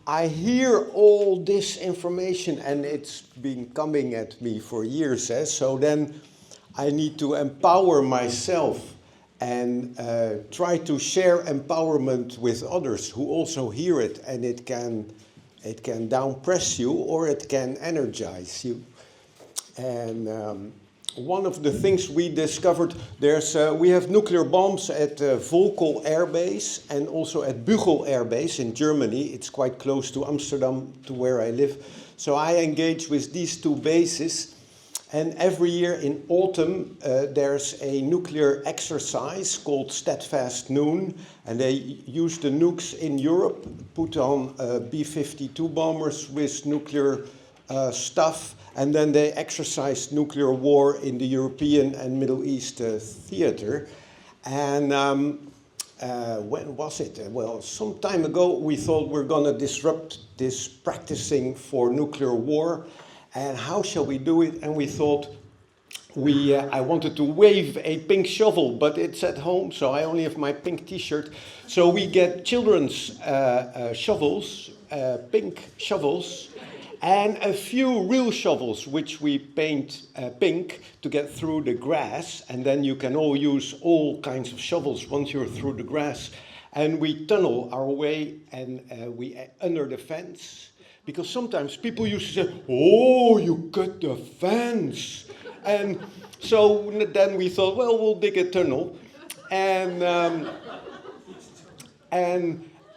I hear all this information and it's been coming at me for years. So then I need to empower myself and try to share empowerment with others who also hear it, and it can downpress you or it can energize you. And one of the things we discovered, we have nuclear bombs at Volkel Air Base and also at Büchel Air Base in Germany. It's quite close to Amsterdam, to where I live. So I engage with these two bases. And every year in autumn, there's a nuclear exercise called Steadfast Noon. And they use the nukes in Europe, put on B-52 bombers with nuclear stuff. And then they exercised nuclear war in the European and Middle East theater. And when was it? Well, some time ago, we thought we're going to disrupt this practicing for nuclear war. And how shall we do it? And we thought, I wanted to wave a pink shovel, but it's at home, so I only have my pink t-shirt. So we get children's shovels, pink shovels, and a few real shovels, which we paint pink to get through the grass. And then you can all use all kinds of shovels once you're through the grass. And we tunnel our way and we under the fence. Because sometimes people used to say, oh, you cut the fence. And so then we thought, well, we'll dig a tunnel. And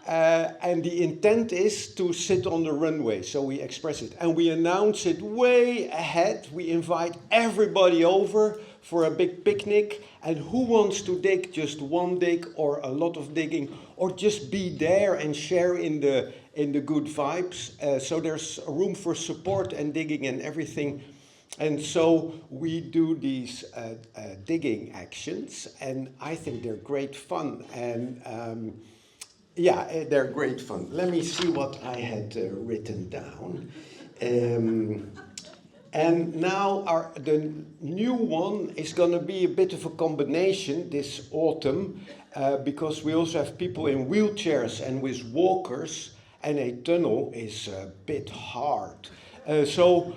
the intent is to sit on the runway, so we express it. And we announce it way ahead. We invite everybody over for a big picnic. And who wants to dig just one dig or a lot of digging, or just be there and share in the good vibes? So there's room for support and digging and everything. And so we do these digging actions, and I think they're great fun. And yeah, they're great fun. Let me see what I had written down. And now the new one is going to be a bit of a combination this autumn, because we also have people in wheelchairs and with walkers, and a tunnel is a bit hard. So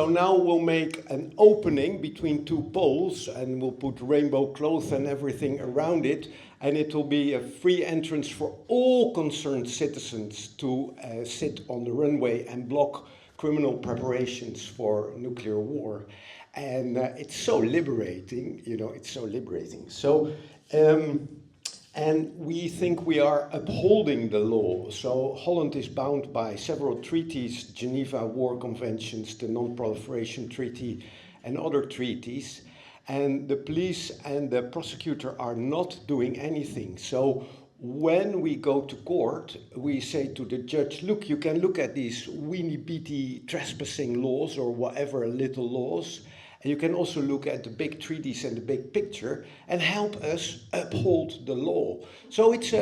now we'll make an opening between two poles, and we'll put rainbow cloth and everything around it. And it will be a free entrance for all concerned citizens to sit on the runway and block criminal preparations for nuclear war. And it's so liberating, it's so liberating. So, and we think we are upholding the law. So Holland is bound by several treaties, Geneva War Conventions, the Non-Proliferation Treaty, and other treaties. And the police and the prosecutor are not doing anything. So when we go to court, we say to the judge, look, you can look at these weeny-bitty trespassing laws or whatever little laws, and you can also look at the big treaties and the big picture and help us uphold the law. So it's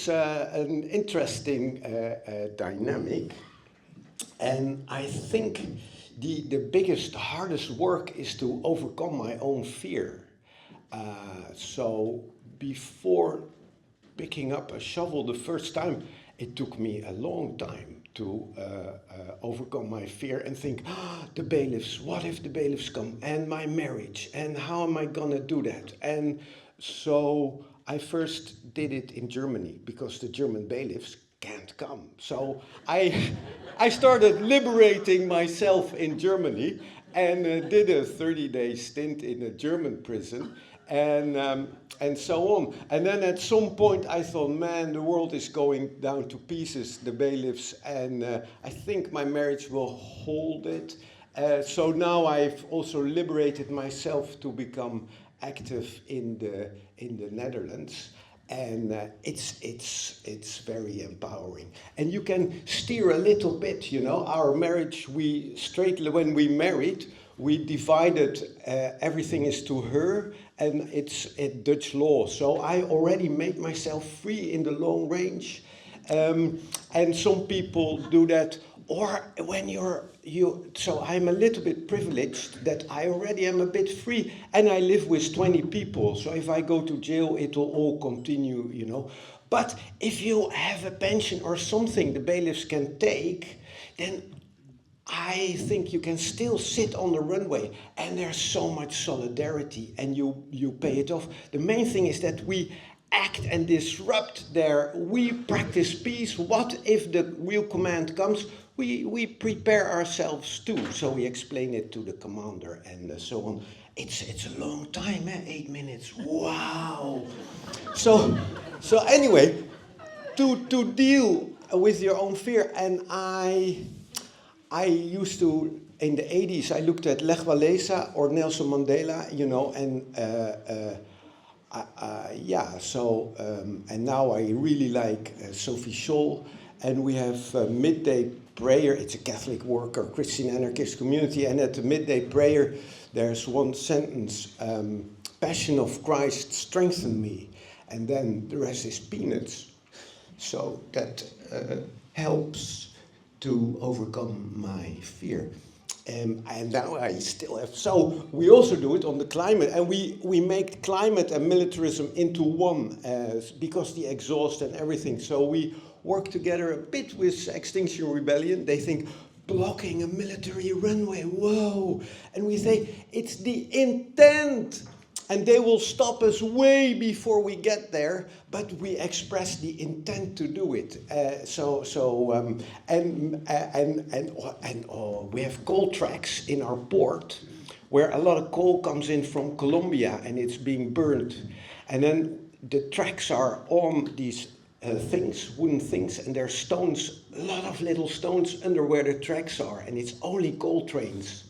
an interesting dynamic. And I think the biggest, hardest work is to overcome my own fear. So before picking up a shovel the first time, it took me a long time to overcome my fear and think, the bailiffs, what if the bailiffs come? And my marriage, and how am I gonna do that? And so I first did it in Germany, because the German bailiffs can't come. So I started liberating myself in Germany and did a 30-day stint in a German prison and so on. And then at some point I thought, man, the world is going down to pieces, the bailiffs, and I think my marriage will hold it. So now I've also liberated myself to become active in the Netherlands. And it's very empowering. And you can steer a little bit, Our marriage, when we married, we divided, everything is to her, and it's Dutch law. So I already made myself free in the long range. And some people do that, or when so I'm a little bit privileged that I already am a bit free, and I live with 20 people. So if I go to jail, it will all continue, But if you have a pension or something the bailiffs can take, then I think you can still sit on the runway, and there's so much solidarity, and you pay it off. The main thing is that we act and disrupt there. We practice peace. What if the real command comes? We prepare ourselves too. So we explain it to the commander and so on. It's a long time, 8 minutes. Wow. So anyway, to deal with your own fear, and I used to, in the 80s, I looked at Lech Walesa or Nelson Mandela, you know, and and now I really like Sophie Scholl, and we have midday prayer. It's a Catholic worker, Christian anarchist community, and at the midday prayer, there's one sentence, Passion of Christ strengthen me, and then the rest is peanuts. So that helps to overcome my fear. And now I still have, so we also do it on the climate, and we make climate and militarism into one, because the exhaust and everything. So we work together a bit with Extinction Rebellion. They think blocking a military runway, whoa. And we say it's the intent, and they will stop us way before we get there, but we express the intent to do it. We have coal tracks in our port, where a lot of coal comes in from Colombia and it's being burned. And then the tracks are on these things, wooden things, and there's stones, a lot of little stones under where the tracks are, and it's only coal trains.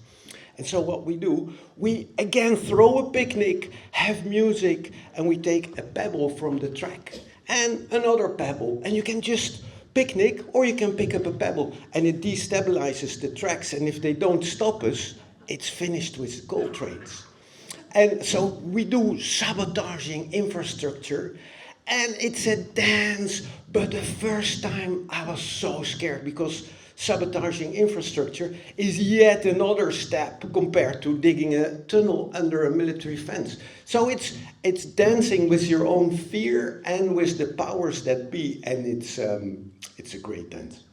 And so what we do, we again throw a picnic, have music, and we take a pebble from the track and another pebble, and you can just picnic or you can pick up a pebble, and it destabilizes the tracks, and if they don't stop us, it's finished with coal trains. And so we do sabotaging infrastructure, and it's a dance, but the first time I was so scared, because sabotaging infrastructure is yet another step compared to digging a tunnel under a military fence. So it's dancing with your own fear and with the powers that be, and it's a great dance.